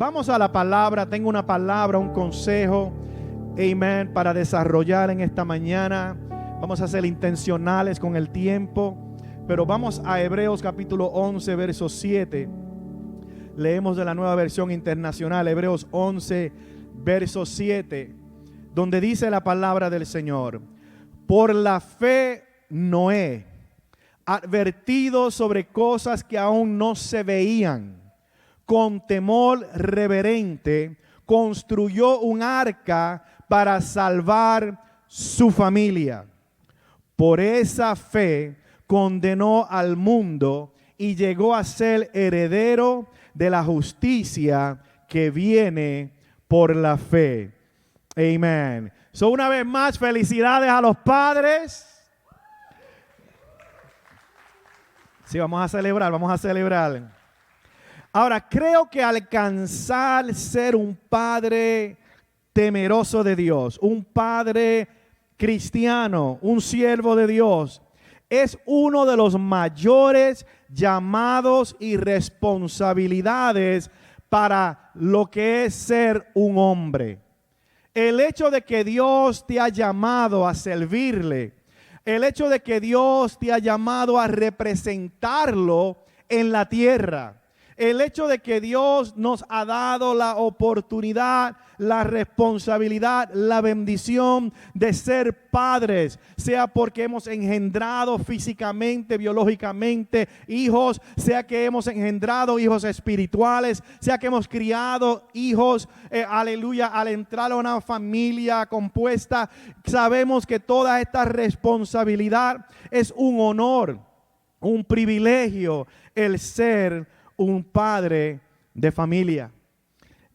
Vamos a la palabra. Tengo una palabra, un consejo, amén, para desarrollar en esta mañana. Vamos a ser intencionales con el tiempo, pero vamos a Hebreos capítulo 11, verso 7. Leemos de la Nueva Versión Internacional, Hebreos 11, verso 7, donde dice la palabra del Señor: por la fe Noé, advertido sobre cosas que aún no se veían, con temor reverente, construyó un arca para salvar su familia. Por esa fe condenó al mundo y llegó a ser heredero de la justicia que viene por la fe. Amén. So, una vez más, felicidades a los padres. Sí, vamos a celebrar. Ahora, creo que alcanzar ser un padre temeroso de Dios, un padre cristiano, un siervo de Dios, es uno de los mayores llamados y responsabilidades para lo que es ser un hombre. El hecho de que Dios te ha llamado a servirle, el hecho de que Dios te ha llamado a representarlo en la tierra, el hecho de que Dios nos ha dado la oportunidad, la responsabilidad, la bendición de ser padres, sea porque hemos engendrado físicamente, biológicamente hijos, sea que hemos engendrado hijos espirituales, sea que hemos criado hijos, aleluya, al entrar a una familia compuesta. Sabemos que toda esta responsabilidad es un honor, un privilegio, el ser un padre de familia.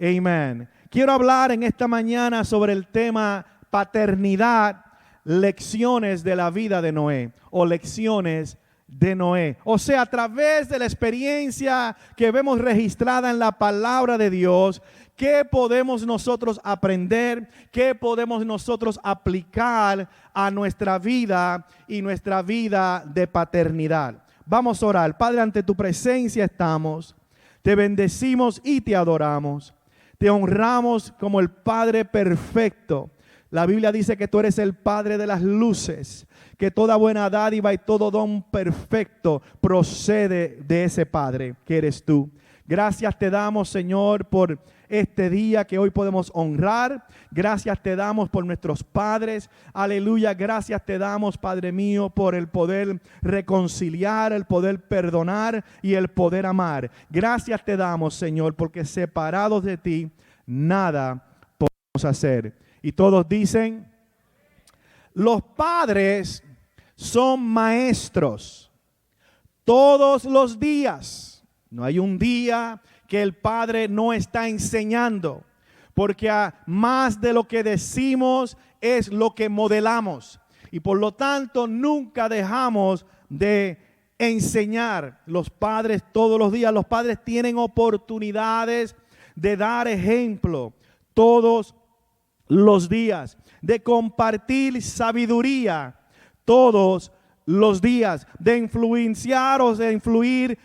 Amén. Quiero hablar en esta mañana sobre el tema paternidad, lecciones de la vida de Noé, o lecciones de Noé. O sea, a través de la experiencia que vemos registrada en la palabra de Dios, ¿qué podemos nosotros aprender? ¿Qué podemos nosotros aplicar a nuestra vida y nuestra vida de paternidad? Vamos a orar. Padre, ante tu presencia estamos. Te bendecimos y te adoramos. Te honramos como el Padre perfecto. La Biblia dice que tú eres el Padre de las luces, que toda buena dádiva y todo don perfecto procede de ese Padre que eres tú. Gracias te damos, Señor, por este día que hoy podemos honrar. Gracias te damos por nuestros padres. Aleluya. Gracias te damos, Padre mío, por el poder reconciliar, el poder perdonar y el poder amar. Gracias te damos, Señor, porque separados de ti nada podemos hacer. Y todos dicen: los padres son maestros todos los días. No hay un día que el padre no está enseñando, porque más de lo que decimos es lo que modelamos. Y por lo tanto nunca dejamos de enseñar. Los padres todos los días, los padres tienen oportunidades de dar ejemplo todos los días, de compartir sabiduría todos los días, de influenciar o de influir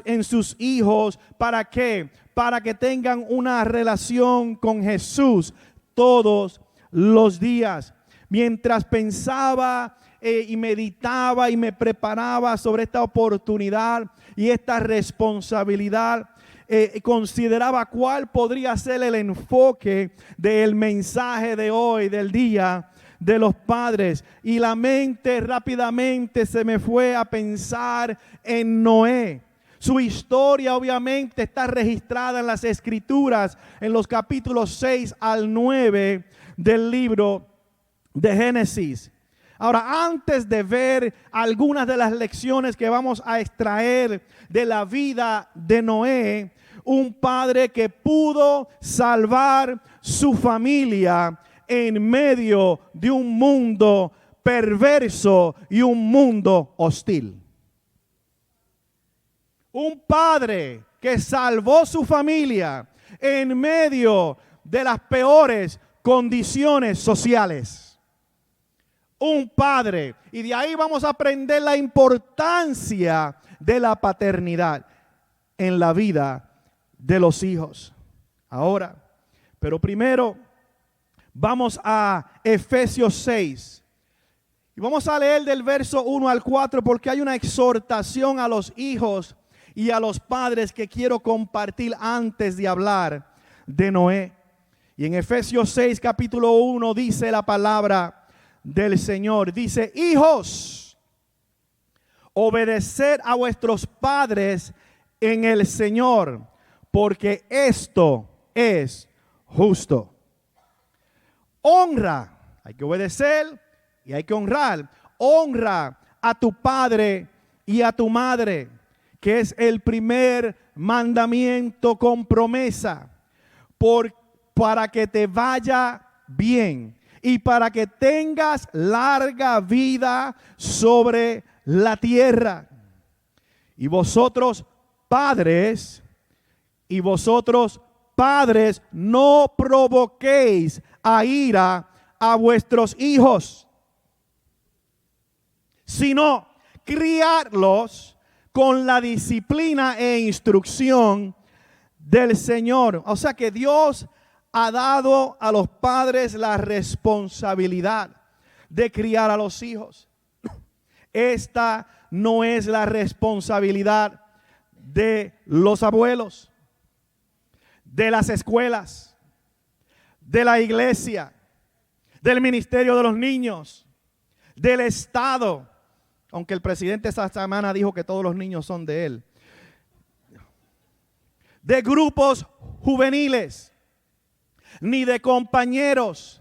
en sus hijos. ¿Para qué? Para que tengan una relación con Jesús todos los días. Mientras pensaba y meditaba y me preparaba sobre esta oportunidad y esta responsabilidad, consideraba cuál podría ser el enfoque del mensaje de hoy, del día de los padres, y la mente rápidamente se me fue a pensar en Noé. Su historia obviamente está registrada en las Escrituras, en los capítulos 6 al 9 del libro de Génesis. Ahora, antes de ver algunas de las lecciones que vamos a extraer de la vida de Noé, un padre que pudo salvar su familia en medio de un mundo perverso y un mundo hostil. Un padre que salvó su familia en medio de las peores condiciones sociales. Un padre. Y de ahí vamos a aprender la importancia de la paternidad en la vida de los hijos. ahora. Pero primero vamos a Efesios 6. Y vamos a leer del verso 1 al 4 porque hay una exhortación a los hijos y a los padres que quiero compartir antes de hablar de Noé. Y en Efesios 6 capítulo 1 dice la palabra del Señor. Dice: hijos, obedeced a vuestros padres en el Señor, porque esto es justo. Honra, hay que obedecer y hay que honrar. Honra a tu padre y a tu madre, que es el primer mandamiento con promesa, para que te vaya bien y para que tengas larga vida sobre la tierra. Y vosotros padres, no provoquéis a ira a vuestros hijos, sino criarlos con la disciplina e instrucción del Señor. O sea que Dios ha dado a los padres la responsabilidad de criar a los hijos. Esta no es la responsabilidad de los abuelos, de las escuelas, de la iglesia, del ministerio de los niños, del Estado, aunque el presidente esta semana dijo que todos los niños son de él, de grupos juveniles, ni de compañeros,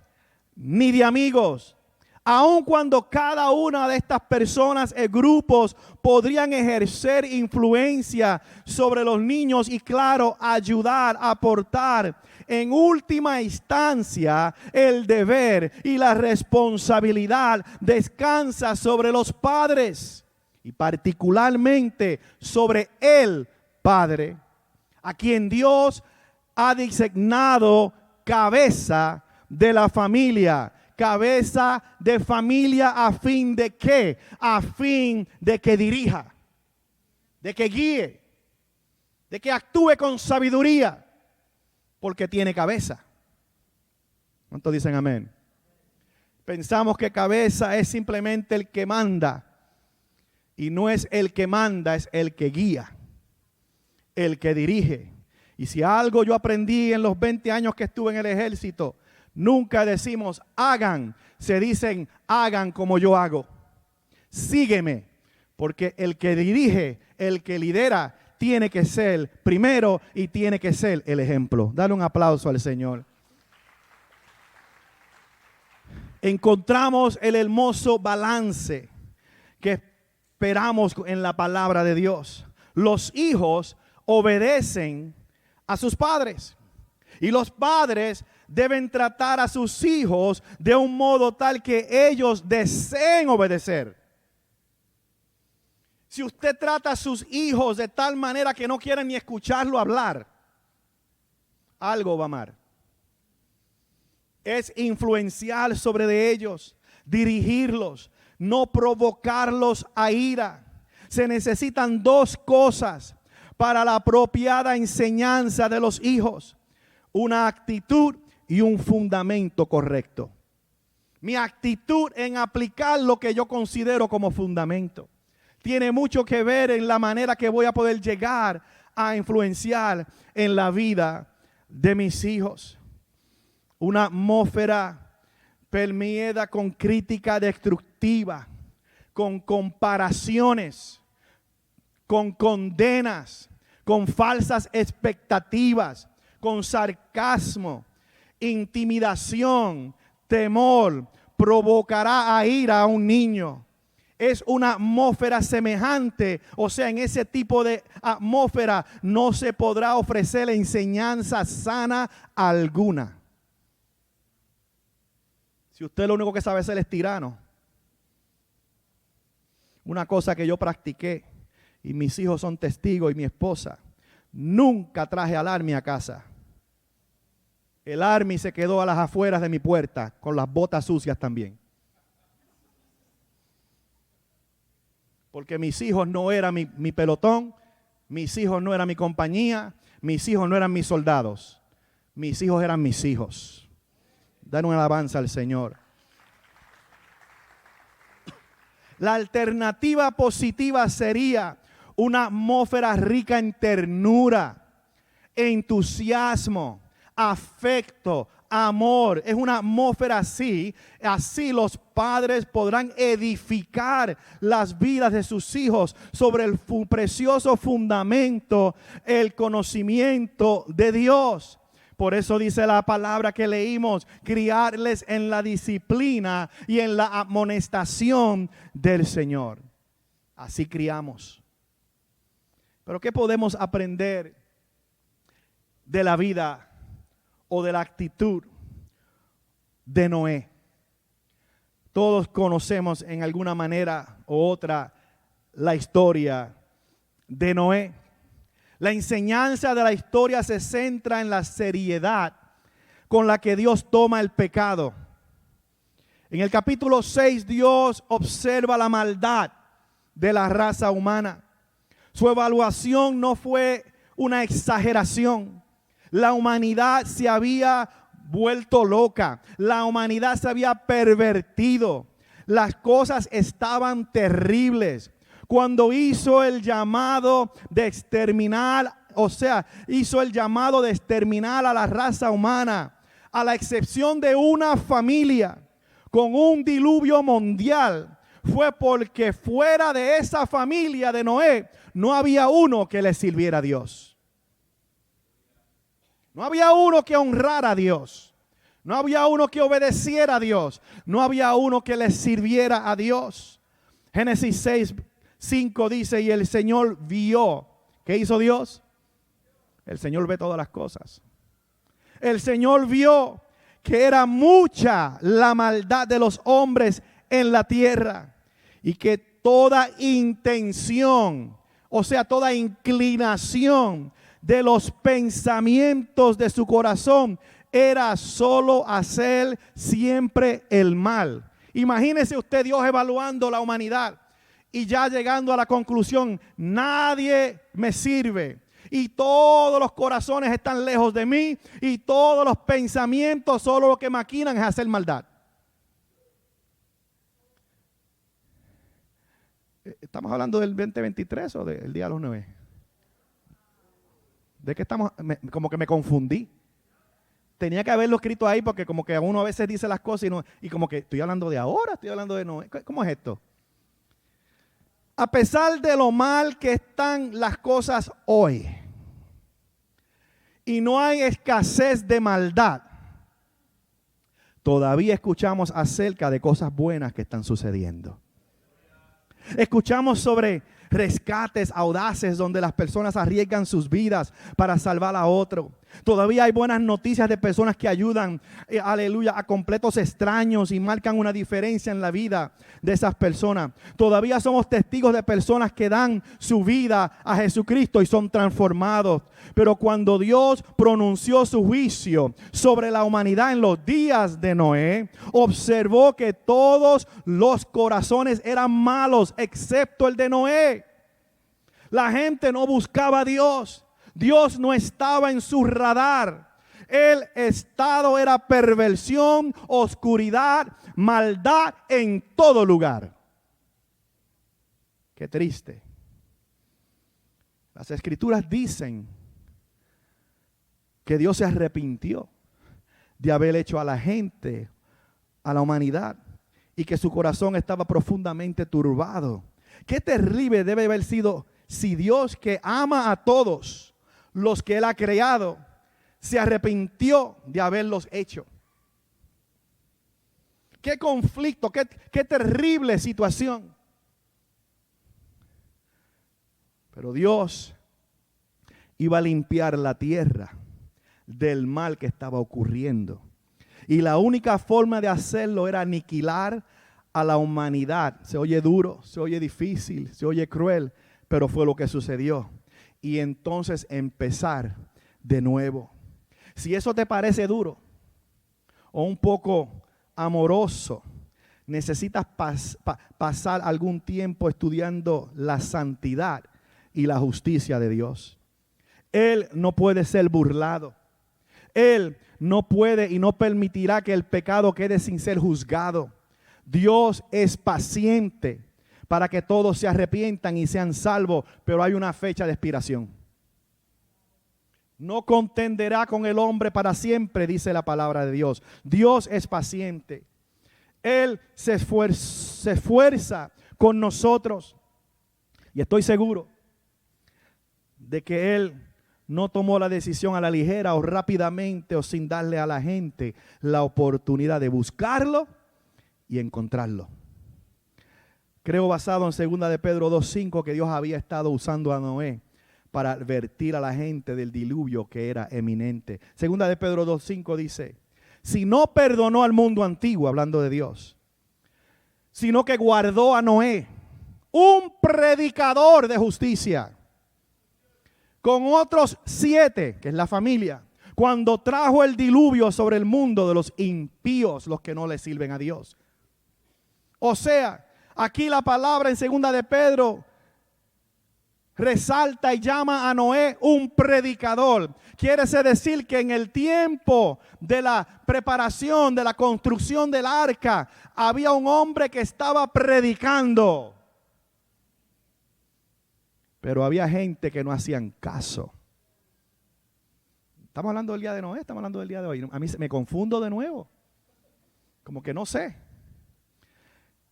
ni de amigos. Aun cuando cada una de estas personas y grupos podrían ejercer influencia sobre los niños y claro, ayudar, aportar, en última instancia el deber y la responsabilidad descansa sobre los padres y particularmente sobre el padre, a quien Dios ha designado cabeza de la familia. Cabeza de familia a fin de ¿qué? A fin de que dirija, de que guíe, de que actúe con sabiduría, porque tiene cabeza. ¿Cuántos dicen amén? Pensamos que cabeza es simplemente el que manda, y no es el que manda, es el que guía, el que dirige. Y si algo yo aprendí en los 20 años que estuve en el ejército, nunca decimos hagan, se dicen hagan como yo hago. Sígueme, porque el que dirige, el que lidera, tiene que ser primero y tiene que ser el ejemplo. Dale un aplauso al Señor. Encontramos el hermoso balance que esperamos en la palabra de Dios. Los hijos obedecen a sus padres y los padres deben tratar a sus hijos de un modo tal que ellos deseen obedecer. Si usted trata a sus hijos de tal manera que no quieren ni escucharlo hablar, algo va mal. Es influenciar sobre de ellos, dirigirlos, no provocarlos a ira. Se necesitan dos cosas para la apropiada enseñanza de los hijos: una actitud y un fundamento correcto. Mi actitud en aplicar lo que yo considero como fundamento tiene mucho que ver en la manera que voy a poder llegar a influenciar en la vida de mis hijos. Una atmósfera permeada con crítica destructiva, con comparaciones, con condenas, con falsas expectativas, con sarcasmo, intimidación, temor, provocará a ira a un niño. Es una atmósfera semejante, o sea, en ese tipo de atmósfera no se podrá ofrecer enseñanza sana alguna. Si usted lo único que sabe hacer es tirano. Una cosa que yo practiqué y mis hijos son testigos y mi esposa, nunca traje al Army a casa. El Army se quedó a las afueras de mi puerta con las botas sucias también. Porque mis hijos no eran mi pelotón, mis hijos no eran mi compañía, mis hijos no eran mis soldados. mis hijos eran mis hijos. Dan una alabanza al Señor. La alternativa positiva sería una atmósfera rica en ternura, entusiasmo, afecto, amor. Es una atmósfera así. Así los padres podrán edificar las vidas de sus hijos sobre el precioso fundamento, el conocimiento de Dios. Por eso dice la palabra que leímos, criarles en la disciplina y en la amonestación del Señor. Así criamos. Pero ¿qué podemos aprender de la vida o de la actitud de Noé? Todos conocemos en alguna manera u otra la historia de Noé. La enseñanza de la historia se centra en la seriedad con la que Dios toma el pecado. En el capítulo 6, Dios observa la maldad de la raza humana. Su evaluación no fue una exageración. La humanidad se había vuelto loca. La humanidad se había pervertido. Las cosas estaban terribles. Cuando hizo el llamado de exterminar, hizo el llamado de exterminar a la raza humana, a la excepción de una familia, con un diluvio mundial, fue porque fuera de esa familia de Noé, no había uno que le sirviera a Dios. No había uno que honrara a Dios. No había uno que obedeciera a Dios. No había uno que le sirviera a Dios. Génesis 6:5 dice, y el Señor vio. ¿Qué hizo Dios? El Señor ve todas las cosas. El Señor vio que era mucha la maldad de los hombres en la tierra y que toda intención, toda inclinación de los pensamientos de su corazón era solo hacer siempre el mal. Imagínese usted Dios evaluando la humanidad y ya llegando a la conclusión, nadie me sirve y todos los corazones están lejos de mí y todos los pensamientos solo lo que maquinan es hacer maldad. ¿Estamos hablando del 2023 o del día de los 9? ¿De qué estamos? Como que me confundí. Tenía que haberlo escrito ahí porque como que uno a veces dice las cosas y como que estoy hablando de ahora, estoy hablando de no. ¿Cómo es esto? A pesar de lo mal que están las cosas hoy y no hay escasez de maldad, todavía escuchamos acerca de cosas buenas que están sucediendo. Escuchamos sobre rescates audaces donde las personas arriesgan sus vidas para salvar a otro. Todavía hay buenas noticias de personas que ayudan, aleluya, a completos extraños y marcan una diferencia en la vida de esas personas. Todavía somos testigos de personas que dan su vida a Jesucristo y son transformados. Pero cuando Dios pronunció su juicio sobre la humanidad en los días de Noé, observó que todos los corazones eran malos excepto el de Noé. La gente no buscaba a Dios. Dios no estaba en su radar. El estado era perversión, oscuridad, maldad en todo lugar. Qué triste. Las escrituras dicen que Dios se arrepintió de haber hecho a la gente, a la humanidad, y que su corazón estaba profundamente turbado. Qué terrible debe haber sido si Dios, que ama a todos los que Él ha creado, se arrepintió de haberlos hecho. Qué conflicto, qué terrible situación. Pero Dios iba a limpiar la tierra del mal que estaba ocurriendo. Y la única forma de hacerlo era aniquilar a la humanidad. Se oye duro, se oye difícil, se oye cruel, pero fue lo que sucedió. Y entonces empezar de nuevo. Si eso te parece duro o un poco amoroso, necesitas pasar algún tiempo estudiando la santidad y la justicia de Dios. Él no puede ser burlado. Él no puede y no permitirá que el pecado quede sin ser juzgado. Dios es paciente para que todos se arrepientan y sean salvos, pero hay una fecha de expiración. No contenderá con el hombre para siempre, dice la palabra de Dios. Dios es paciente. Él se esfuerza con nosotros. Y estoy seguro de que Él no tomó la decisión a la ligera o rápidamente o sin darle a la gente la oportunidad de buscarlo y encontrarlo. Creo, basado en 2 de Pedro 2:5, que Dios había estado usando a Noé para advertir a la gente del diluvio que era eminente. 2 de Pedro 2:5 dice: si no perdonó al mundo antiguo, hablando de Dios, sino que guardó a Noé, un predicador de justicia, con otros 7, que es la familia, cuando trajo el diluvio sobre el mundo de los impíos, los que no le sirven a Dios. O sea, aquí la palabra en 2 de Pedro resalta y llama a Noé un predicador. Quiere decir que en el tiempo de la preparación, de la construcción del arca, había un hombre que estaba predicando. Pero había gente que no hacían caso. Estamos hablando del día de Noé, estamos hablando del día de hoy. A mí me confundo de nuevo. Como que no sé.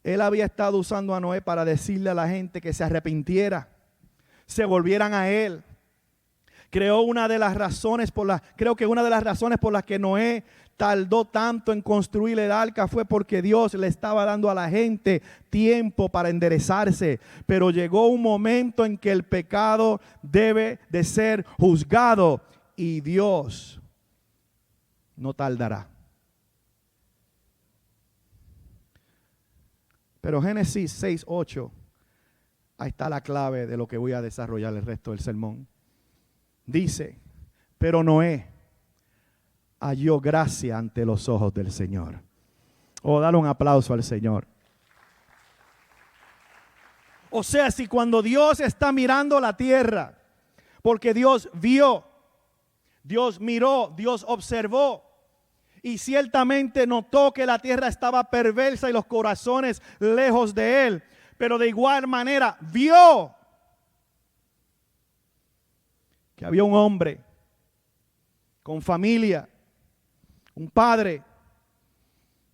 Él había estado usando a Noé para decirle a la gente que se arrepintiera, se volvieran a Él. Creo que una de las razones por las que Noé tardó tanto en construir el arca fue porque Dios le estaba dando a la gente tiempo para enderezarse. Pero llegó un momento en que el pecado debe de ser juzgado y Dios no tardará. Pero Génesis 6:8, ahí está la clave de lo que voy a desarrollar el resto del sermón. Dice: pero Noé halló gracia ante los ojos del Señor. Oh, dale un aplauso al Señor. O sea, si cuando Dios está mirando la tierra, porque Dios vio, Dios miró, Dios observó, y ciertamente notó que la tierra estaba perversa y los corazones lejos de Él, pero de igual manera vio que había un hombre con familia, un padre,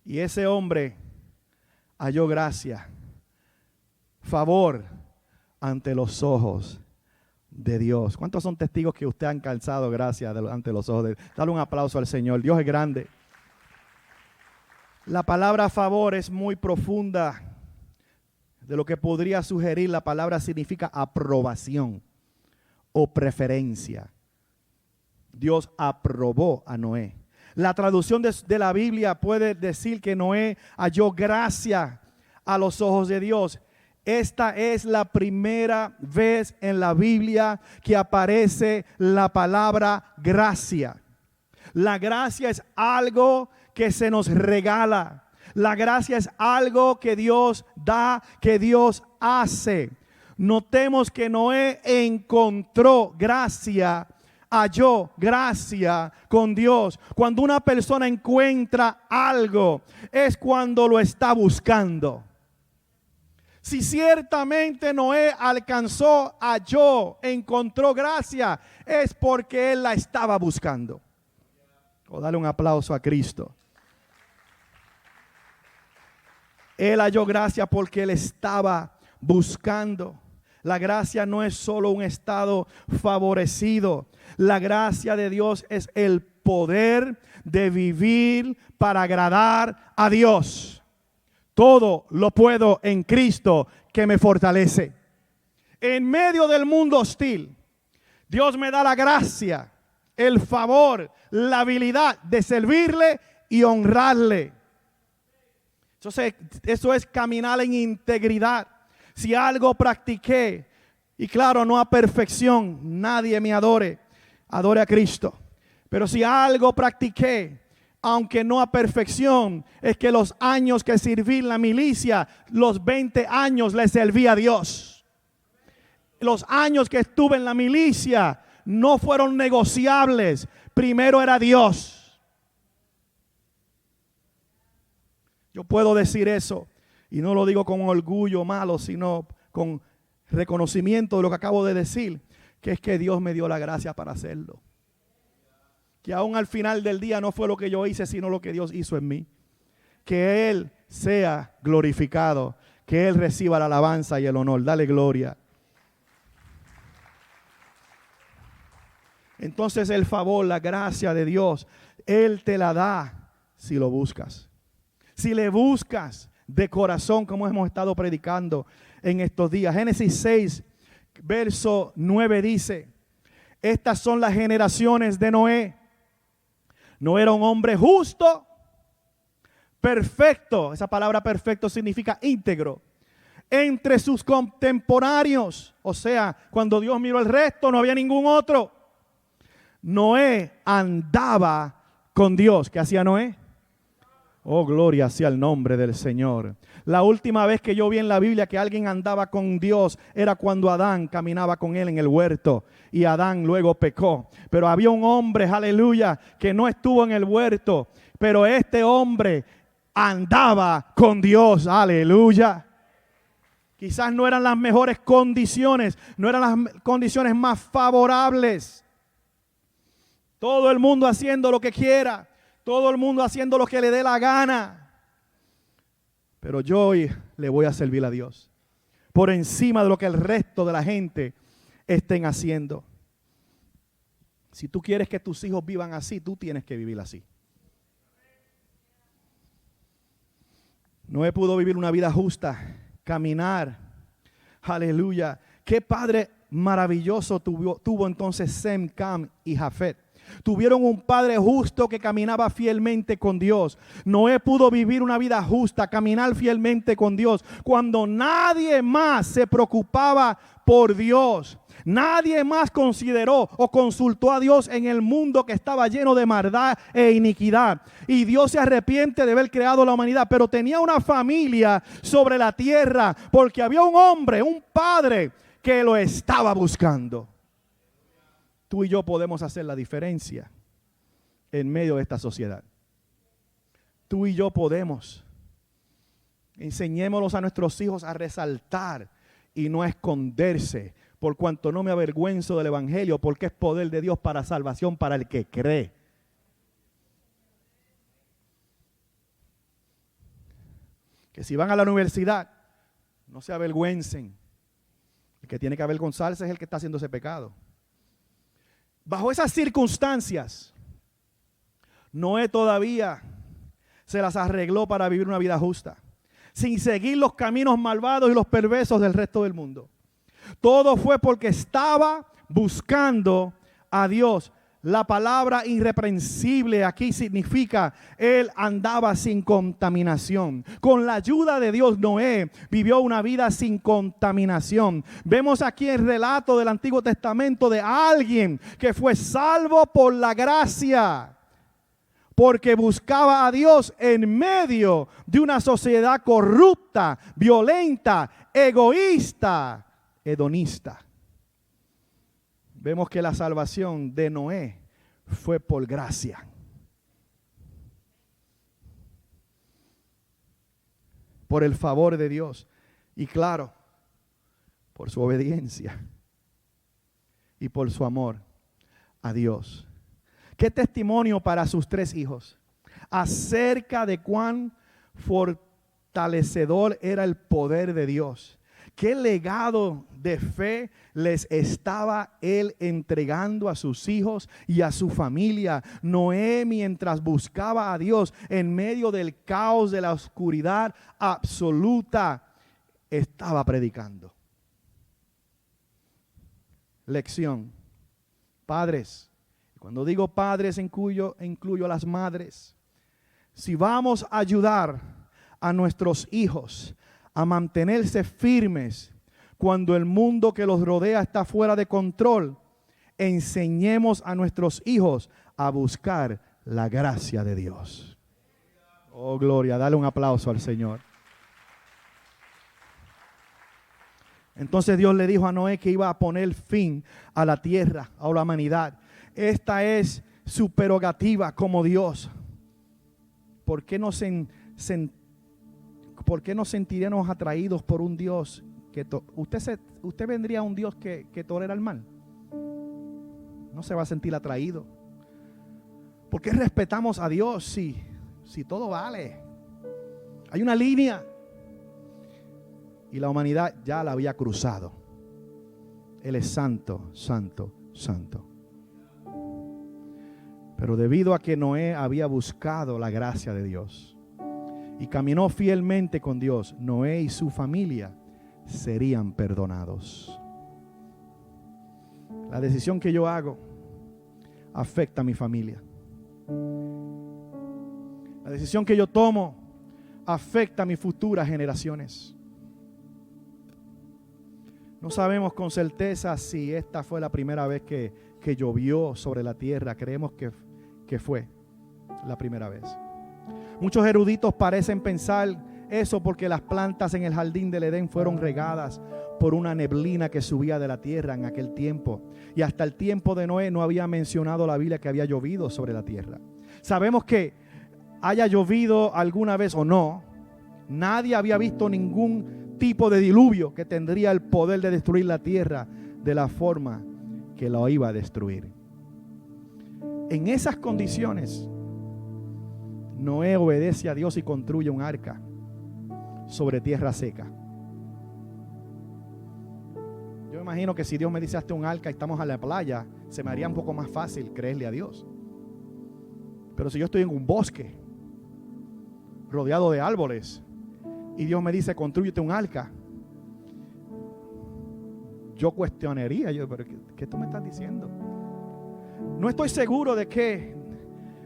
y ese hombre halló gracia, favor ante los ojos de Dios. ¿Cuántos son testigos que usted ha alcanzado gracia ante los ojos de Dios? Dale un aplauso al Señor. Dios es grande. La palabra favor es muy profunda. De lo que podría sugerir, la palabra significa aprobación o preferencia. Dios aprobó a Noé. La traducción de la Biblia puede decir que Noé halló gracia a los ojos de Dios. Esta es la primera vez en la Biblia que aparece la palabra gracia. La gracia es algo que se nos regala. La gracia es algo que Dios da, que Dios hace. Notemos que Noé encontró gracia, halló gracia con Dios. Cuando una persona encuentra algo, es cuando lo está buscando. Si ciertamente Noé alcanzó, halló, encontró gracia, es porque él la estaba buscando. O dale un aplauso a Cristo. Él halló gracia porque él estaba buscando. La gracia no es solo un estado favorecido. La gracia de Dios es el poder de vivir para agradar a Dios. Todo lo puedo en Cristo que me fortalece. En medio del mundo hostil, Dios me da la gracia, el favor, la habilidad de servirle y honrarle. Eso es caminar en integridad. Si algo practiqué, y claro, no a perfección, nadie me adore a Cristo. Pero si algo practiqué, aunque no a perfección, es que los años que serví en la milicia, los 20 años le serví a Dios. Los años que estuve en la milicia no fueron negociables, primero era Dios. Yo puedo decir eso, y no lo digo con orgullo malo, sino con reconocimiento de lo que acabo de decir, que es que Dios me dio la gracia para hacerlo. Que aún al final del día no fue lo que yo hice, sino lo que Dios hizo en mí. Que Él sea glorificado, que Él reciba la alabanza y el honor. Dale gloria. Entonces el favor, la gracia de Dios, Él te la da si lo buscas. Si le buscas de corazón, como hemos estado predicando en estos días. Génesis 6, verso 9 dice: estas son las generaciones de Noé. No era un hombre justo, perfecto. Esa palabra perfecto significa íntegro. Entre sus contemporáneos, o sea, cuando Dios miró el resto, no había ningún otro. Noé andaba con Dios. ¿Qué hacía Noé? Oh, gloria sea el nombre del Señor. La última vez que yo vi en la Biblia que alguien andaba con Dios era cuando Adán caminaba con él en el huerto y Adán luego pecó. Pero había un hombre, aleluya, que no estuvo en el huerto, pero este hombre andaba con Dios, aleluya. Quizás no eran las mejores condiciones, no eran las condiciones más favorables. Todo el mundo haciendo lo que quiera. Todo el mundo haciendo lo que le dé la gana. Pero yo hoy le voy a servir a Dios por encima de lo que el resto de la gente estén haciendo. Si tú quieres que tus hijos vivan así, tú tienes que vivir así. Noé pudo vivir una vida justa, caminar. Aleluya. Qué padre maravilloso tuvo entonces Sem, Cam y Jafet. Tuvieron un padre justo que caminaba fielmente con Dios. Noé pudo vivir una vida justa, caminar fielmente con Dios, cuando nadie más se preocupaba por Dios. Nadie más consideró o consultó a Dios en el mundo que estaba lleno de maldad e iniquidad. Y Dios se arrepiente de haber creado la humanidad, pero tenía una familia sobre la tierra, porque había un hombre, un padre que lo estaba buscando. Tú y yo podemos hacer la diferencia en medio de esta sociedad. Tú y yo podemos. Enseñémoslos a nuestros hijos a resaltar y no a esconderse, por cuanto no me avergüenzo del evangelio, porque es poder de Dios para salvación para el que cree. Que si van a la universidad, no se avergüencen. El que tiene que avergonzarse es el que está haciendo ese pecado. Bajo esas circunstancias, Noé todavía se las arregló para vivir una vida justa, sin seguir los caminos malvados y los perversos del resto del mundo. Todo fue porque estaba buscando a Dios. La palabra irreprensible aquí significa él andaba sin contaminación. Con la ayuda de Dios, Noé vivió una vida sin contaminación. Vemos aquí el relato del Antiguo Testamento de alguien que fue salvo por la gracia, porque buscaba a Dios en medio de una sociedad corrupta, violenta, egoísta, hedonista. Vemos que la salvación de Noé fue por gracia. Por el favor de Dios. Y claro, por su obediencia. Y por su amor a Dios. Qué testimonio para sus 3 hijos. Acerca de cuán fortalecedor era el poder de Dios. ¿Qué legado de fe les estaba él entregando a sus hijos y a su familia? Noé, mientras buscaba a Dios en medio del caos de la oscuridad absoluta, estaba predicando. Lección. Padres, cuando digo padres incluyo a las madres. Si vamos a ayudar a nuestros hijos a mantenerse firmes cuando el mundo que los rodea está fuera de control, enseñemos a nuestros hijos a buscar la gracia de Dios. Oh, gloria, dale un aplauso al Señor. Entonces Dios le dijo a Noé que iba a poner fin a la tierra, a la humanidad. Esta es su prerogativa como Dios, ¿por qué nos sentiríamos atraídos por un Dios que usted vendría a un Dios que tolera el mal? No se va a sentir atraído. ¿Por qué respetamos a Dios si todo vale? Hay una línea y la humanidad ya la había cruzado. Él es santo, santo, santo. Pero debido a que Noé había buscado la gracia de Dios y caminó fielmente con Dios, Noé y su familia serían perdonados. La decisión que yo hago afecta a mi familia. La decisión que yo tomo afecta a mis futuras generaciones. No sabemos con certeza si esta fue la primera vez que llovió sobre la tierra. Creemos que fue la primera vez. Muchos eruditos parecen pensar eso porque las plantas en el jardín del Edén fueron regadas por una neblina que subía de la tierra en aquel tiempo. Y hasta el tiempo de Noé no había mencionado la Biblia que había llovido sobre la tierra. Sabemos que haya llovido alguna vez o no, nadie había visto ningún tipo de diluvio que tendría el poder de destruir la tierra de la forma que la iba a destruir. En esas condiciones, Noé obedece a Dios y construye un arca sobre tierra seca. Yo me imagino que si Dios me dice hazte un arca y estamos a la playa, se me haría un poco más fácil creerle a Dios. Pero si yo estoy en un bosque rodeado de árboles y Dios me dice constrúyete un arca, yo cuestionaría, pero ¿qué tú me estás diciendo? No estoy seguro de que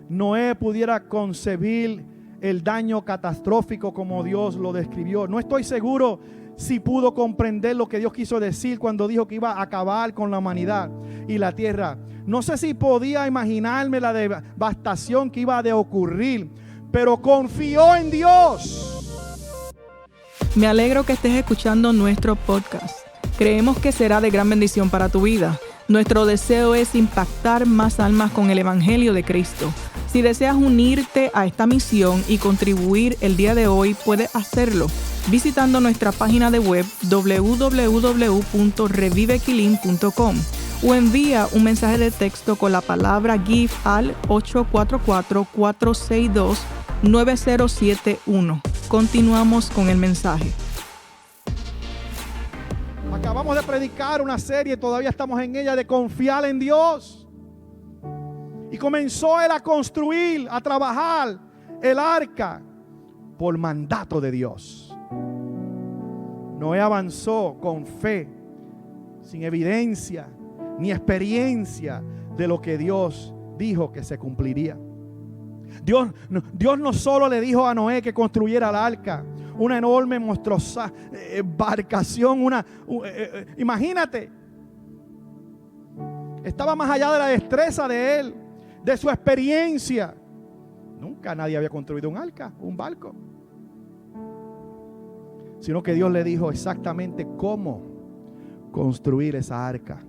Noé pudiera concebir el daño catastrófico como Dios lo describió. No estoy seguro si pudo comprender lo que Dios quiso decir cuando dijo que iba a acabar con la humanidad y la tierra. No sé si podía imaginarme la devastación que iba a ocurrir, pero confió en Dios. Me alegro que estés escuchando nuestro podcast. Creemos que será de gran bendición para tu vida. Nuestro deseo es impactar más almas con el Evangelio de Cristo. Si deseas unirte a esta misión y contribuir el día de hoy, puedes hacerlo visitando nuestra página de web www.revivequilin.com o envía un mensaje de texto con la palabra GIVE al 844-462-9071. Continuamos con el mensaje. Acabamos de predicar una serie, todavía estamos en ella, de confiar en Dios. Y comenzó él a construir, a trabajar el arca por mandato de Dios. Noé avanzó con fe, sin evidencia ni experiencia de lo que Dios dijo que se cumpliría. Dios no solo le dijo a Noé que construyera el arca, una enorme, monstruosa embarcación, imagínate, estaba más allá de la destreza de él, de su experiencia. Nunca nadie había construido un arca, un barco, sino que Dios le dijo exactamente cómo construir esa arca.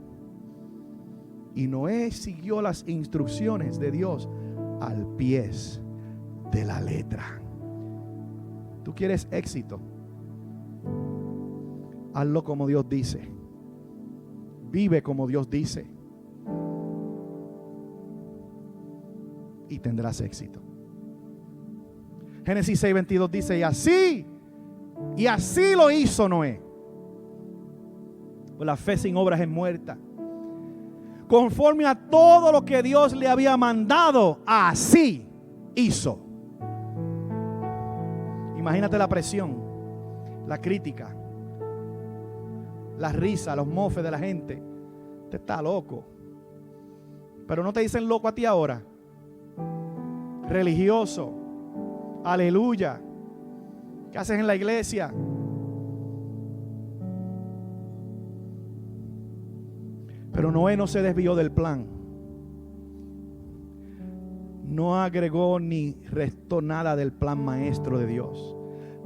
Y Noé siguió las instrucciones de Dios al pie de la letra. ¿Tú quieres éxito? Hazlo como Dios dice. Vive como Dios dice. Y tendrás éxito. Génesis 6:22 dice, y así lo hizo Noé. Pues la fe sin obras es muerta. Conforme a todo lo que Dios le había mandado, así hizo. Imagínate la presión, la crítica, la risa, los mofes de la gente. Usted está loco. Pero no te dicen loco a ti ahora. Religioso. Aleluya. ¿Qué haces en la iglesia? Pero Noé no se desvió del plan. No agregó ni restó nada del plan maestro de Dios.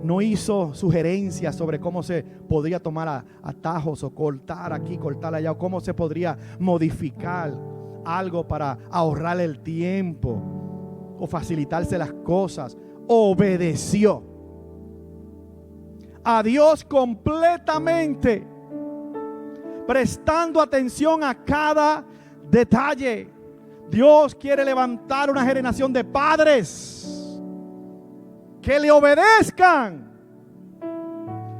No hizo sugerencias sobre cómo se podría tomar atajos o cortar aquí, cortar allá, o cómo se podría modificar algo para ahorrar el tiempo o facilitarse las cosas. Obedeció a Dios completamente, prestando atención a cada detalle. Dios quiere levantar una generación de padres que le obedezcan,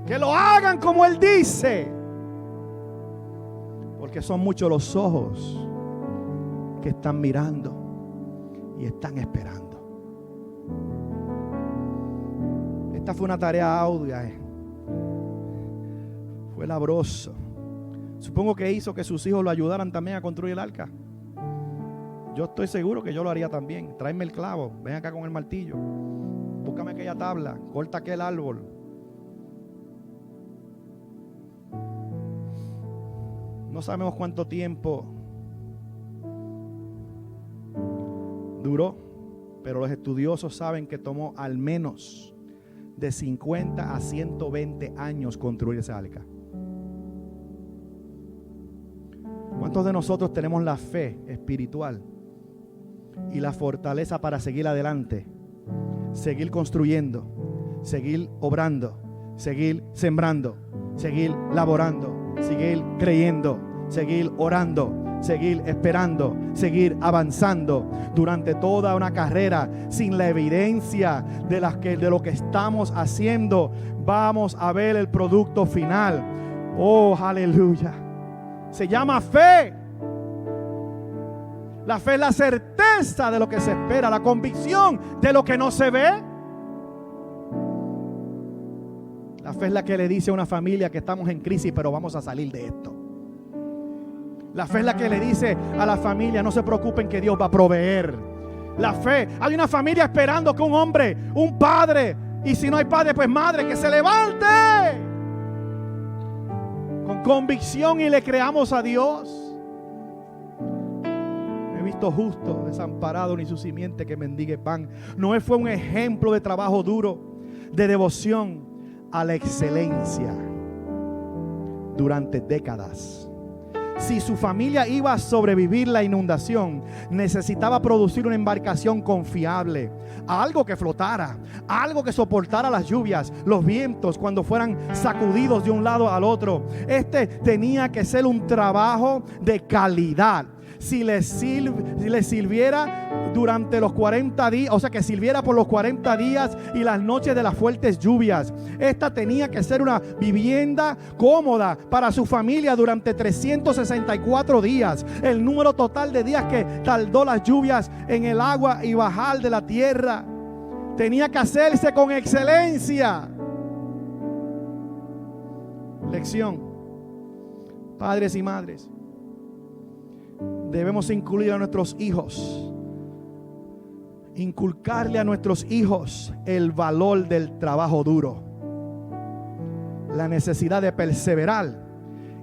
que lo hagan como Él dice, porque son muchos los ojos que están mirando y están esperando. Esta fue una tarea ardua, fue labroso. Supongo que hizo que sus hijos lo ayudaran también a construir el arca. Yo estoy seguro que yo lo haría también. Tráeme el clavo, ven acá con el martillo, búscame aquella tabla, corta aquel árbol. No sabemos cuánto tiempo duró, pero los estudiosos saben que tomó al menos de 50 a 120 años construir esa arca. ¿Cuántos de nosotros tenemos la fe espiritual y la fortaleza para seguir adelante, seguir construyendo, seguir obrando, seguir sembrando, seguir laborando, seguir creyendo, seguir orando, seguir esperando, seguir avanzando durante toda una carrera? Sin la evidencia de lo que estamos haciendo, vamos a ver el producto final. Oh, aleluya. Se llama fe. La fe es la certeza de lo que se espera, la convicción de lo que no se ve. La fe es la que le dice a una familia que estamos en crisis, pero vamos a salir de esto. La fe es la que le dice a la familia: no se preocupen, que Dios va a proveer. La fe, hay una familia esperando que un hombre, un padre, y si no hay padre, pues madre, que se levante con convicción y le creamos a Dios. He visto justo desamparado ni su simiente que mendigue pan. Noé fue un ejemplo de trabajo duro, de devoción a la excelencia durante décadas. Si su familia iba a sobrevivir la inundación, necesitaba producir una embarcación confiable, algo que flotara, algo que soportara las lluvias, los vientos cuando fueran sacudidos de un lado al otro. Este tenía que ser un trabajo de calidad. Si le sirviera durante los 40 días, o sea, que sirviera por los 40 días y las noches de las fuertes lluvias. Esta tenía que ser una vivienda cómoda para su familia durante 364 días, el número total de días que tardó las lluvias en el agua y bajar de la tierra. Tenía que hacerse con excelencia. Lección: padres y madres, debemos incluir a nuestros hijos, inculcarle a nuestros hijos el valor del trabajo duro, la necesidad de perseverar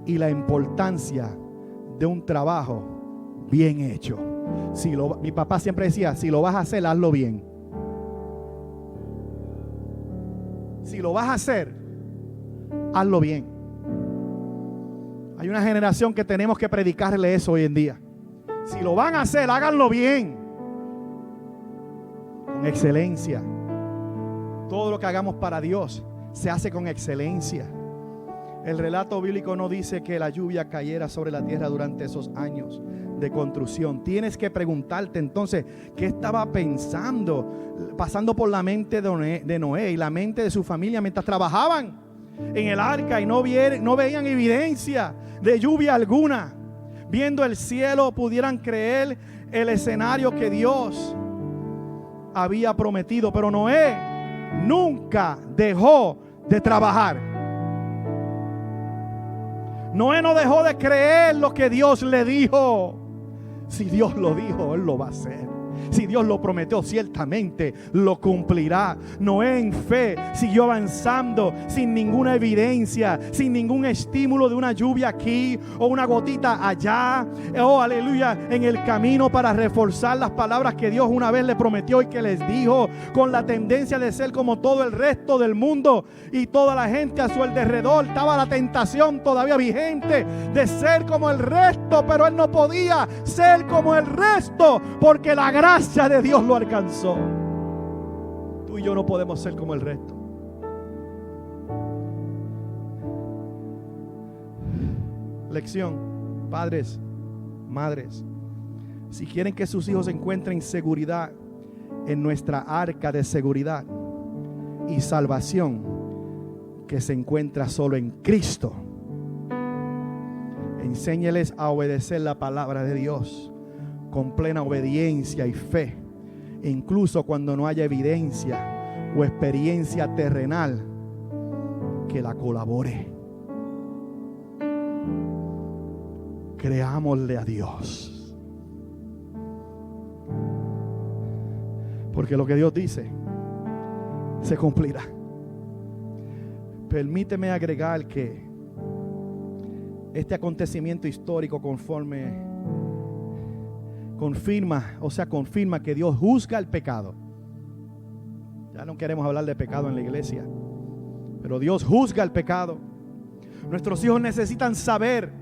y la importancia de un trabajo bien hecho. Mi papá siempre decía: si lo vas a hacer, hazlo bien. Si lo vas a hacer, hazlo bien. Hay una generación que tenemos que predicarle eso hoy en día. Si lo van a hacer, háganlo bien, con excelencia. Todo lo que hagamos para Dios se hace con excelencia. El relato bíblico no dice que la lluvia cayera sobre la tierra durante esos años de construcción. Tienes que preguntarte entonces qué estaba pasando por la mente de Noé y la mente de su familia mientras trabajaban en el arca y no veían evidencia de lluvia alguna. Viendo el cielo, pudieran creer el escenario que Dios había prometido. Pero Noé nunca dejó de trabajar. Noé no dejó de creer lo que Dios le dijo. Si Dios lo dijo, Él lo va a hacer. Si Dios lo prometió, ciertamente lo cumplirá. Noé en fe siguió avanzando sin ninguna evidencia, sin ningún estímulo de una lluvia aquí o una gotita allá. Oh, aleluya, en el camino para reforzar las palabras que Dios una vez le prometió y que les dijo, con la tendencia de ser como todo el resto del mundo y toda la gente a su alrededor. Estaba la tentación todavía vigente de ser como el resto, pero él no podía ser como el resto porque la gracia de Dios lo alcanzó. Tú y yo no podemos ser como el resto. Lección, padres, madres, si quieren que sus hijos encuentren seguridad en nuestra arca de seguridad y salvación que se encuentra solo en Cristo, enséñeles a obedecer la palabra de Dios con plena obediencia y fe, incluso cuando no haya evidencia o experiencia terrenal que la colabore. Creámosle a Dios, porque lo que Dios dice se cumplirá. Permíteme agregar que este acontecimiento histórico confirma que Dios juzga el pecado. Ya no queremos hablar de pecado en la iglesia, pero Dios juzga el pecado. Nuestros hijos necesitan saber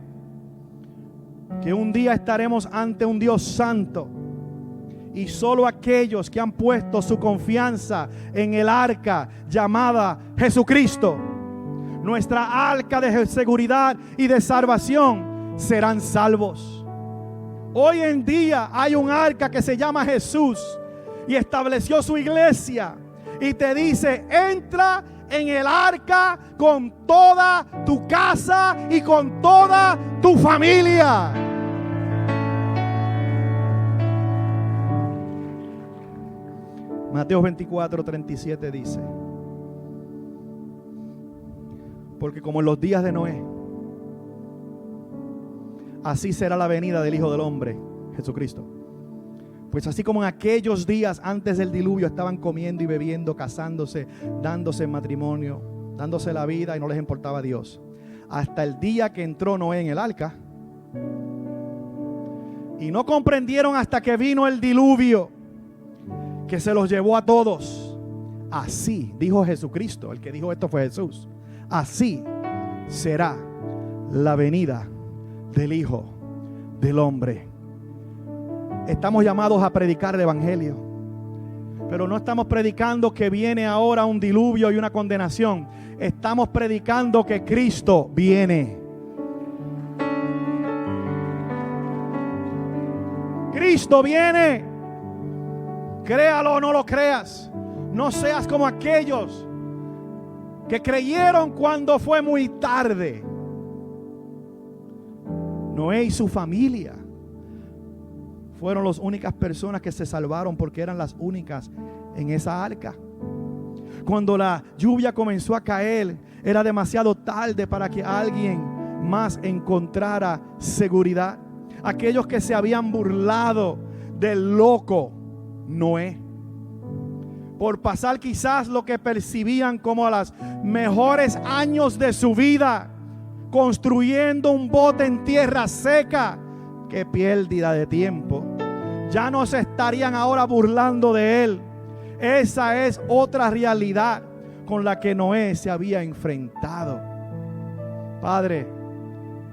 que un día estaremos ante un Dios santo, y solo aquellos que han puesto su confianza en el arca llamada Jesucristo, nuestra arca de seguridad y de salvación, serán salvos. Hoy en día hay un arca que se llama Jesús y estableció su iglesia y te dice: entra en el arca con toda tu casa y con toda tu familia. Mateo 24:37 dice: porque como en los días de Noé, así será la venida del Hijo del Hombre, Jesucristo. Pues así como en aquellos días antes del diluvio estaban comiendo y bebiendo, casándose, dándose en matrimonio, dándose la vida y no les importaba a Dios, hasta el día que entró Noé en el arca, y no comprendieron hasta que vino el diluvio que se los llevó a todos. Así, dijo Jesucristo, el que dijo esto fue Jesús, así será la venida del Hijo del Hombre. Estamos llamados a predicar el Evangelio, pero no estamos predicando que viene ahora un diluvio y una condenación. Estamos predicando que Cristo viene. Cristo viene. Créalo o no lo creas. No seas como aquellos que creyeron cuando fue muy tarde. Noé y su familia fueron las únicas personas que se salvaron porque eran las únicas en esa arca. Cuando la lluvia comenzó a caer, era demasiado tarde para que alguien más encontrara seguridad. Aquellos que se habían burlado del loco Noé, por pasar quizás lo que percibían como los mejores años de su vida, construyendo un bote en tierra seca. Qué pérdida de tiempo. Ya no se estarían ahora burlando de él. Esa es otra realidad con la que Noé se había enfrentado. Padre,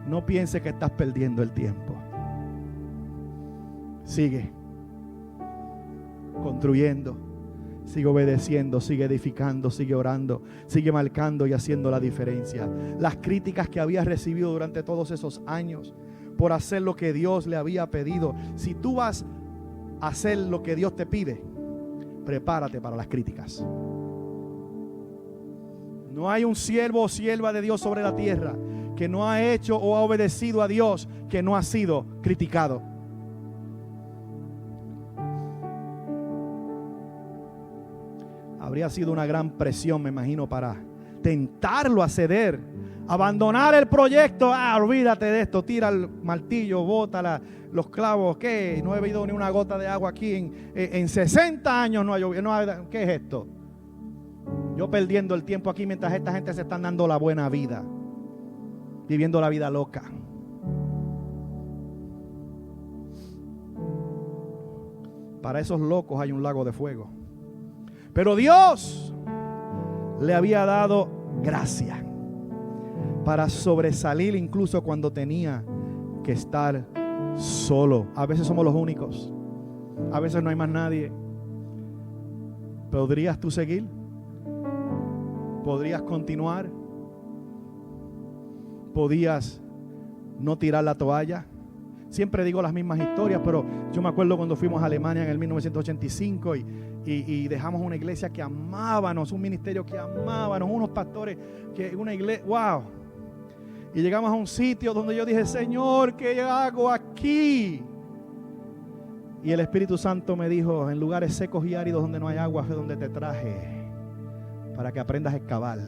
no piense que estás perdiendo el tiempo. Sigue construyendo, sigue obedeciendo, sigue edificando, sigue orando, sigue marcando y haciendo la diferencia. Las críticas que había recibido durante todos esos años por hacer lo que Dios le había pedido. Si tú vas a hacer lo que Dios te pide, prepárate para las críticas. No hay un siervo o sierva de Dios sobre la tierra que no ha hecho o ha obedecido a Dios que no ha sido criticado. Habría sido una gran presión, me imagino, para tentarlo a ceder Abandonar el proyecto, olvídate de esto, tira el martillo, bota los clavos, ¿qué? No he bebido ni una gota de agua aquí en 60 años no ha llovido, ¿qué es esto? Yo perdiendo el tiempo aquí mientras esta gente se están dando la buena vida, viviendo la vida loca. Para esos locos hay un lago de fuego. Pero Dios le había dado gracia para sobresalir incluso cuando tenía que estar solo. A veces somos los únicos. A veces no hay más nadie. ¿Podrías tú seguir? ¿Podrías continuar? ¿Podías no tirar la toalla? Siempre digo las mismas historias, pero yo me acuerdo cuando fuimos a Alemania en el 1985 y dejamos una iglesia que amábamos, un ministerio que amábamos, unos pastores, una iglesia, wow. Y llegamos a un sitio donde yo dije, Señor, ¿qué hago aquí? Y el Espíritu Santo me dijo, en lugares secos y áridos donde no hay agua, es donde te traje, para que aprendas a excavar.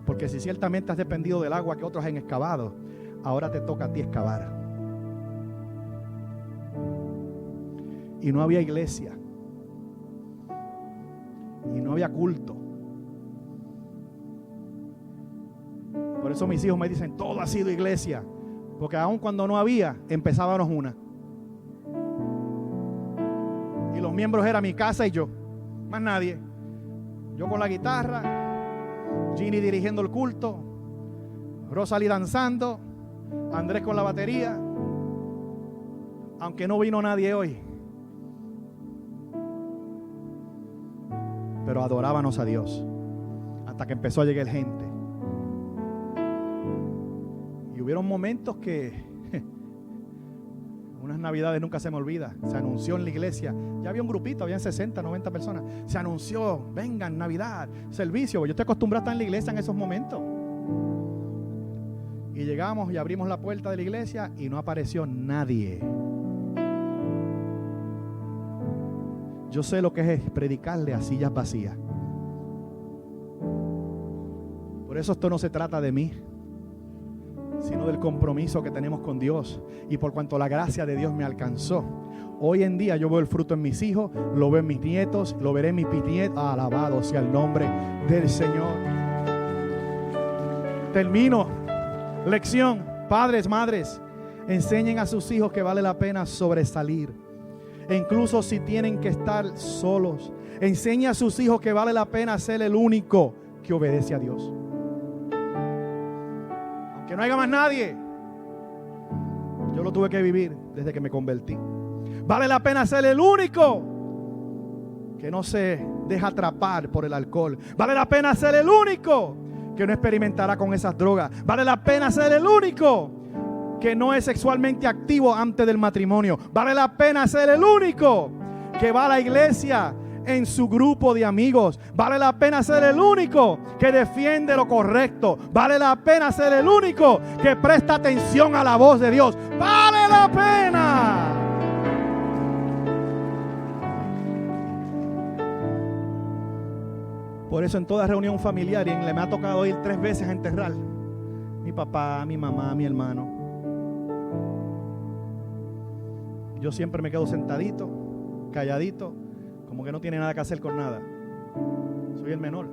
Porque si ciertamente has dependido del agua que otros han excavado, ahora te toca a ti excavar. Y no había iglesia. Y no había culto. Por eso mis hijos me dicen, todo ha sido iglesia. Porque aun cuando no había, empezábamos una. Y los miembros eran mi casa y yo. Más nadie. Yo con la guitarra, Ginny dirigiendo el culto, Rosalie danzando, Andrés con la batería. Aunque no vino nadie hoy, pero adorábamos a Dios hasta que empezó a llegar gente. Y hubieron momentos que unas navidades nunca se me olvida. Se anunció en la iglesia, ya había un grupito, habían 60, 90 personas. Se anunció, vengan, Navidad, servicio. Yo estoy acostumbrado a estar en la iglesia en esos momentos. Y llegamos y abrimos la puerta de la iglesia y no apareció nadie. Yo sé lo que es predicarle a sillas vacías. Por eso esto no se trata de mí, sino del compromiso que tenemos con Dios. Y por cuanto la gracia de Dios me alcanzó, hoy en día yo veo el fruto en mis hijos, lo veo en mis nietos, lo veré en mis bisnietos. Alabado sea el nombre del Señor. Termino. Lección. Padres, madres, enseñen a sus hijos que vale la pena sobresalir. E incluso si tienen que estar solos, enseñen a sus hijos que vale la pena ser el único que obedece a Dios. Aunque no haya más nadie. Yo lo tuve que vivir desde que me convertí. Vale la pena ser el único que no se deja atrapar por el alcohol. Vale la pena ser el único que no experimentará con esas drogas. Vale la pena ser el único que no es sexualmente activo antes del matrimonio. Vale la pena ser el único que va a la iglesia en su grupo de amigos. Vale la pena ser el único que defiende lo correcto. Vale la pena ser el único que presta atención a la voz de Dios. Vale la pena. Por eso en toda reunión familiar, y me ha tocado ir 3 veces a enterrar mi papá, mi mamá, mi hermano, yo siempre me quedo sentadito, calladito, como que no tiene nada que hacer con nada. Soy el menor.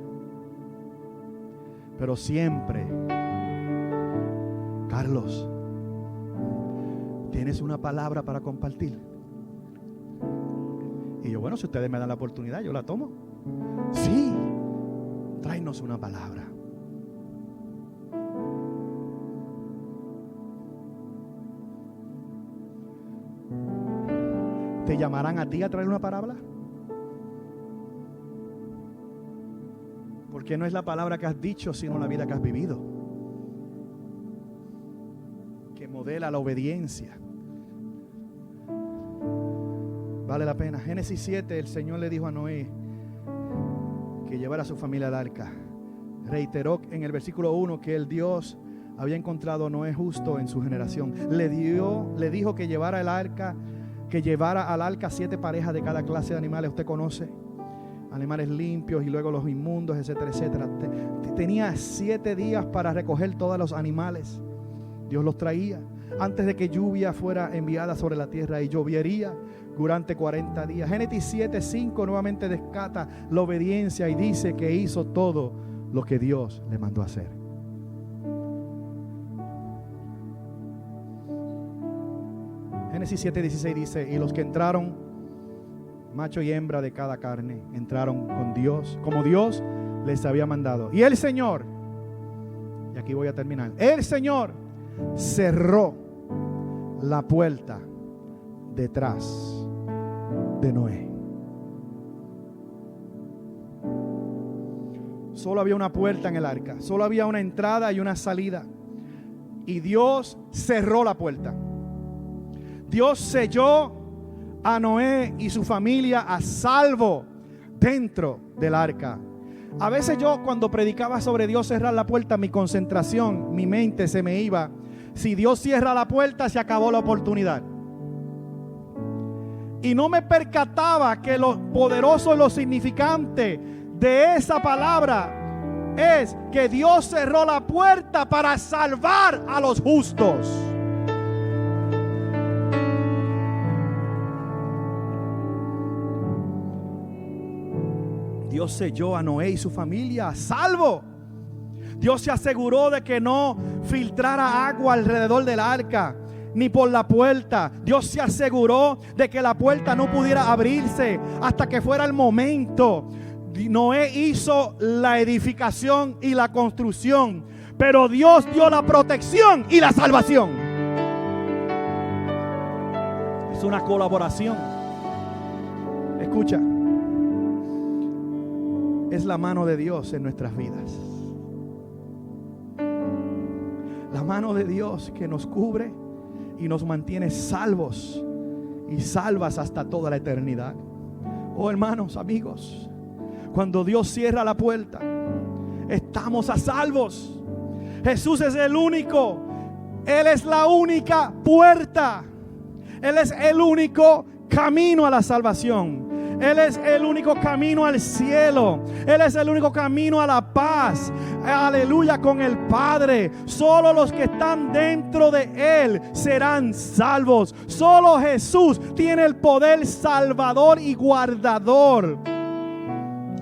Pero siempre, Carlos, ¿tienes una palabra para compartir? Y yo, bueno, si ustedes me dan la oportunidad, yo la tomo. Sí, tráenos una palabra. ¿Te llamarán a ti a traer una palabra? Porque no es la palabra que has dicho, sino la vida que has vivido, que modela la obediencia. Vale la pena. Génesis 7, el Señor le dijo a Noé que llevara a su familia al arca. Reiteró en el versículo 1 que el Dios había encontrado a Noé justo en su generación. Le dijo que llevara al arca 7 parejas de cada clase de animales. Usted conoce. animales limpios y luego los inmundos, etcétera, etcétera. Tenía 7 días para recoger todos los animales. Dios los traía antes de que lluvia fuera enviada sobre la tierra, y llovería durante 40 días. Génesis 7:5 nuevamente descata la obediencia y dice que hizo todo lo que Dios le mandó a hacer. Génesis 7:16 dice: y los que entraron, macho y hembra de cada carne, entraron con Dios, como Dios les había mandado. Y el Señor, y aquí voy a terminar, el Señor cerró la puerta detrás de Noé. Solo había una puerta en el arca, solo había una entrada y una salida, y Dios cerró la puerta. Dios selló a Noé y su familia a salvo dentro del arca. A veces yo, cuando predicaba sobre Dios cerrar la puerta, mi concentración, mi mente se me iba: si Dios cierra la puerta, se acabó la oportunidad. Y no me percataba que lo poderoso y lo significante de esa palabra es que Dios cerró la puerta para salvar a los justos. Dios selló a Noé y su familia a salvo. Dios se aseguró de que no filtrara agua alrededor del arca, ni por la puerta. Dios se aseguró de que la puerta no pudiera abrirse hasta que fuera el momento. Noé hizo la edificación y la construcción, pero Dios dio la protección y la salvación. Es una colaboración. Escucha. Es la mano de Dios en nuestras vidas. La mano de Dios que nos cubre y nos mantiene salvos y salvas hasta toda la eternidad. Oh, hermanos, amigos, cuando Dios cierra la puerta, estamos a salvos. Jesús es el único. Él es la única puerta. Él es el único camino a la salvación. Él es el único camino al cielo. Él es el único camino a la paz. Aleluya, con el Padre. Solo los que están dentro de Él serán salvos. Solo Jesús tiene el poder salvador y guardador.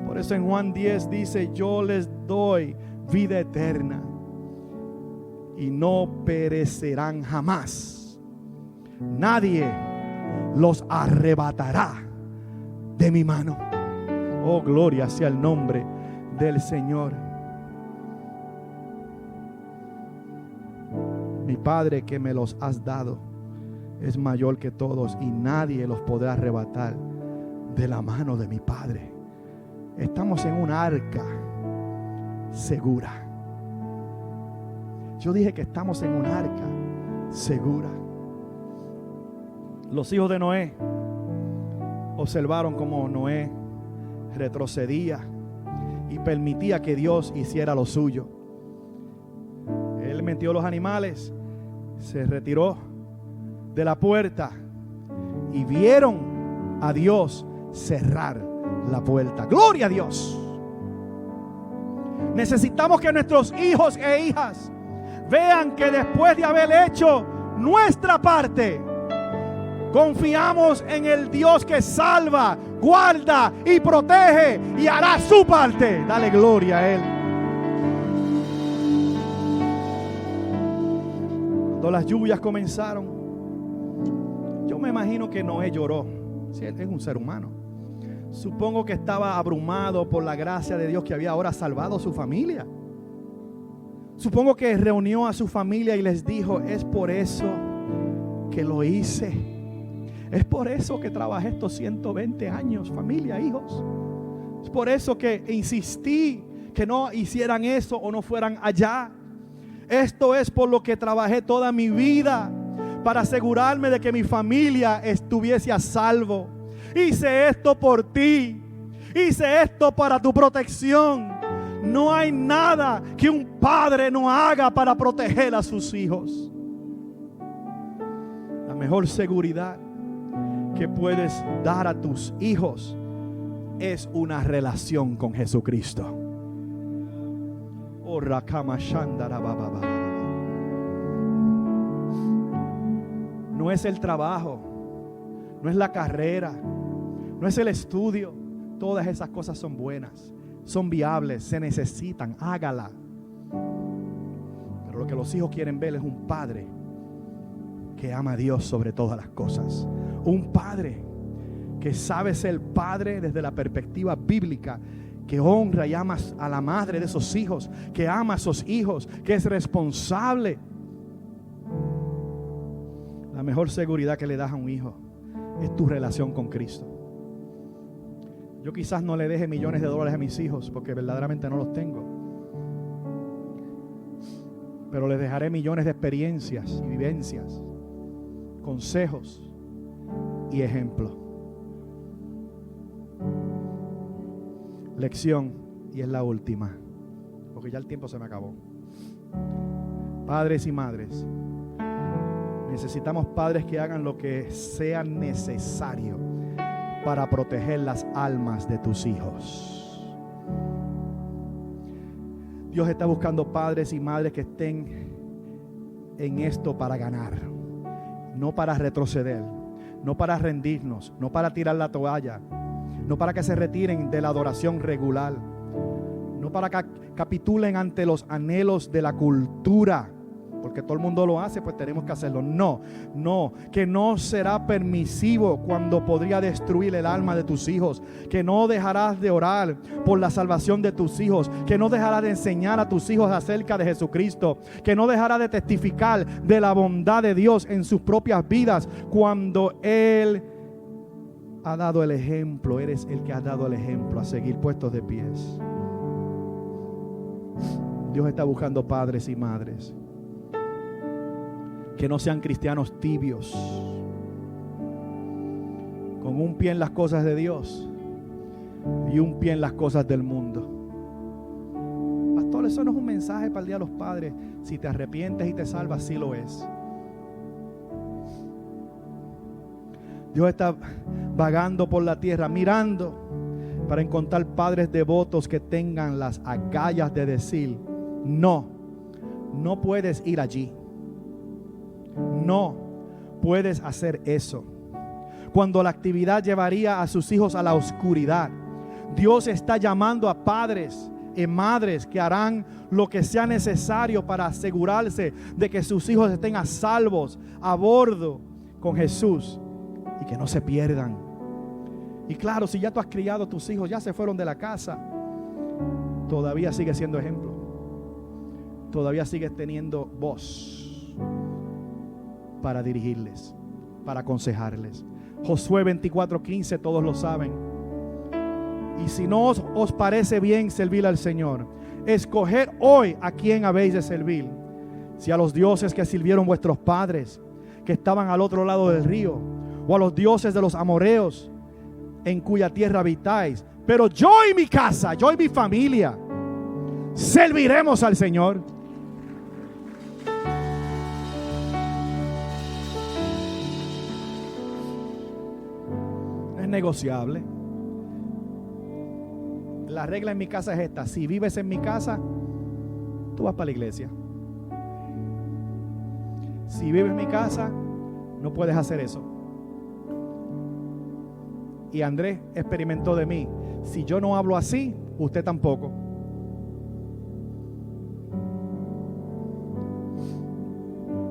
Por eso en Juan 10 dice: yo les doy vida eterna y no perecerán jamás. Nadie los arrebatará de mi mano. Oh, gloria sea el nombre del Señor. Mi Padre, que me los has dado, es mayor que todos, y nadie los podrá arrebatar de la mano de mi Padre. Estamos en un arca segura. Yo dije que estamos en un arca segura. Los hijos de Noé observaron cómo Noé retrocedía y permitía que Dios hiciera lo suyo. Él metió los animales, se retiró de la puerta y vieron a Dios cerrar la puerta. ¡Gloria a Dios! Necesitamos que nuestros hijos e hijas vean que después de haber hecho nuestra parte, confiamos en el Dios que salva, guarda y protege, y hará su parte. Dale gloria a Él. Cuando las lluvias comenzaron, yo me imagino que Noé lloró. Sí, él es un ser humano. Supongo que estaba abrumado por la gracia de Dios que había ahora salvado a su familia. Supongo que reunió a su familia y les dijo: es por eso que lo hice. Es por eso que trabajé estos 120 años, familia, hijos. Es por eso que insistí que no hicieran eso o no fueran allá. Esto es por lo que trabajé toda mi vida, para asegurarme de que mi familia estuviese a salvo. Hice esto por ti. Hice esto para tu protección. No hay nada que un padre no haga para proteger a sus hijos. La mejor seguridad que puedes dar a tus hijos es una relación con Jesucristo. Oh, Rakama Shandara Baba Baba. No es el trabajo, no es la carrera, no es el estudio. Todas esas cosas son buenas, son viables, se necesitan, hágala. Pero lo que los hijos quieren ver es un padre que ama a Dios sobre todas las cosas. Un padre que sabe ser padre desde la perspectiva bíblica, que honra y ama a la madre de esos hijos, que ama a esos hijos, que es responsable. La mejor seguridad que le das a un hijo es tu relación con Cristo. Yo quizás no le deje millones de dólares a mis hijos porque verdaderamente no los tengo, pero les dejaré millones de experiencias y vivencias, consejos y ejemplos. Lección, y es la última, porque ya el tiempo se me acabó. Padres y madres, necesitamos padres que hagan lo que sea necesario para proteger las almas de tus hijos. Dios está buscando padres y madres que estén en esto para ganar, no para retroceder, no para rendirnos, no para tirar la toalla, no para que se retiren de la adoración regular, no para que capitulen ante los anhelos de la cultura, porque todo el mundo lo hace, pues tenemos que hacerlo. No, que no será permisivo cuando podría destruir el alma de tus hijos, que no dejarás de orar por la salvación de tus hijos, que no dejarás de enseñar a tus hijos acerca de Jesucristo, que no dejarás de testificar de la bondad de Dios en sus propias vidas cuando Él ha dado el ejemplo. Eres el que ha dado el ejemplo a seguir puestos de pies. Dios está buscando padres y madres que no sean cristianos tibios, con un pie en las cosas de Dios y un pie en las cosas del mundo. Pastor, eso no es un mensaje para el Día de los Padres. Si te arrepientes y te salvas, sí lo es. Dios está vagando por la tierra, mirando para encontrar padres devotos que tengan las agallas de decir: no puedes ir allí. No puedes hacer eso. Cuando la actividad llevaría a sus hijos a la oscuridad, Dios está llamando a padres y madres que harán lo que sea necesario para asegurarse de que sus hijos estén a salvos, a bordo con Jesús y que no se pierdan. Y claro, si ya tú has criado a tus hijos, ya se fueron de la casa, todavía sigues siendo ejemplo, todavía sigues teniendo voz para dirigirles, para aconsejarles. Josué 24:15, todos lo saben. Y si no os parece bien servir al Señor, escoger hoy a quién habéis de servir, si a los dioses que sirvieron vuestros padres, que estaban al otro lado del río, o a los dioses de los amorreos, en cuya tierra habitáis. Pero yo y mi casa, yo y mi familia, serviremos al Señor. Negociable. La regla en mi casa es esta: si vives en mi casa, tú vas para la iglesia. Si vives en mi casa, no puedes hacer eso. Y Andrés experimentó de mí: si yo no hablo así, usted tampoco.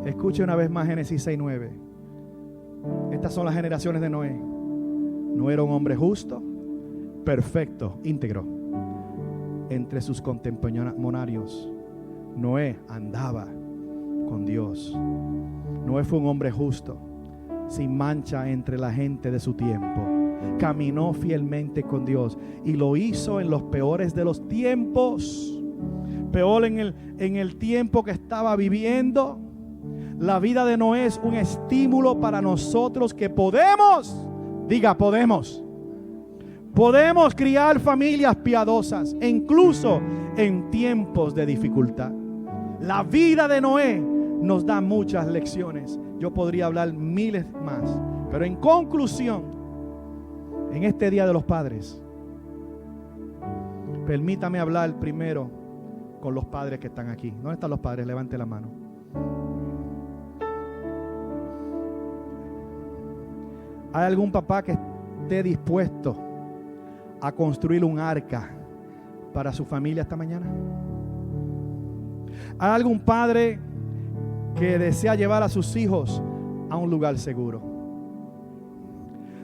Escuche una vez más Génesis 6:9. Estas son las generaciones de Noé. No era un hombre justo, perfecto, íntegro. Entre sus contemporáneos, Noé andaba con Dios. Noé fue un hombre justo, sin mancha entre la gente de su tiempo. Caminó fielmente con Dios y lo hizo en los peores de los tiempos. Peor en el tiempo que estaba viviendo. La vida de Noé es un estímulo para nosotros que podemos. Diga, podemos criar familias piadosas, incluso en tiempos de dificultad. La vida de Noé nos da muchas lecciones. Yo podría hablar miles más, pero en conclusión, en este Día de los Padres, Permítame hablar primero con los padres que están aquí. ¿Dónde están los padres? Levante la mano. ¿Hay algún papá que esté dispuesto a construir un arca para su familia esta mañana? ¿Hay algún padre que desea llevar a sus hijos a un lugar seguro?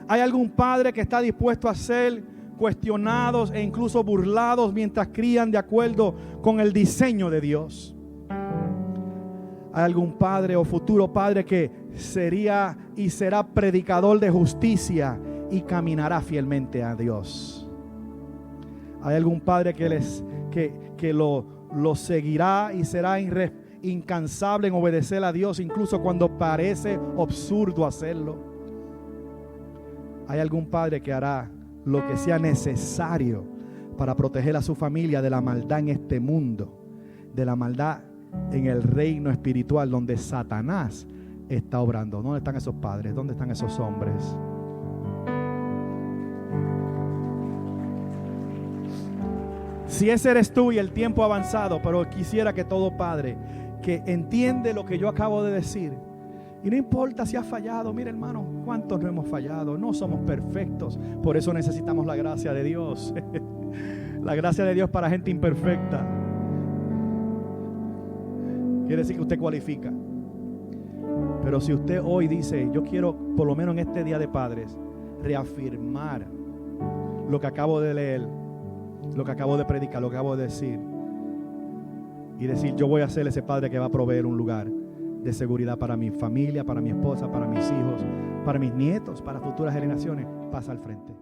¿Hay algún padre que está dispuesto a ser cuestionados e incluso burlados mientras crían de acuerdo con el diseño de Dios? ¿Hay algún padre o futuro padre que sería y será predicador de justicia y caminará fielmente a Dios? ¿Hay algún padre que lo seguirá y será incansable en obedecer a Dios incluso cuando parece absurdo hacerlo? ¿Hay algún padre que hará lo que sea necesario para proteger a su familia de la maldad en este mundo, de la maldad en el reino espiritual donde Satanás está obrando? ¿Dónde están esos padres? ¿Dónde están esos hombres? Si ese eres tú y el tiempo ha avanzado, pero quisiera que todo padre que entiende lo que yo acabo de decir, y no importa si has fallado, mire hermano, ¿cuántos no hemos fallado? No somos perfectos, por eso necesitamos la gracia de Dios. La gracia de Dios para gente imperfecta. Quiere decir que usted cualifica. Pero si usted hoy dice, yo quiero, por lo menos en este Día de Padres, reafirmar lo que acabo de leer, lo que acabo de predicar, lo que acabo de decir, y decir, yo voy a ser ese padre que va a proveer un lugar de seguridad para mi familia, para mi esposa, para mis hijos, para mis nietos, para futuras generaciones, pasa al frente.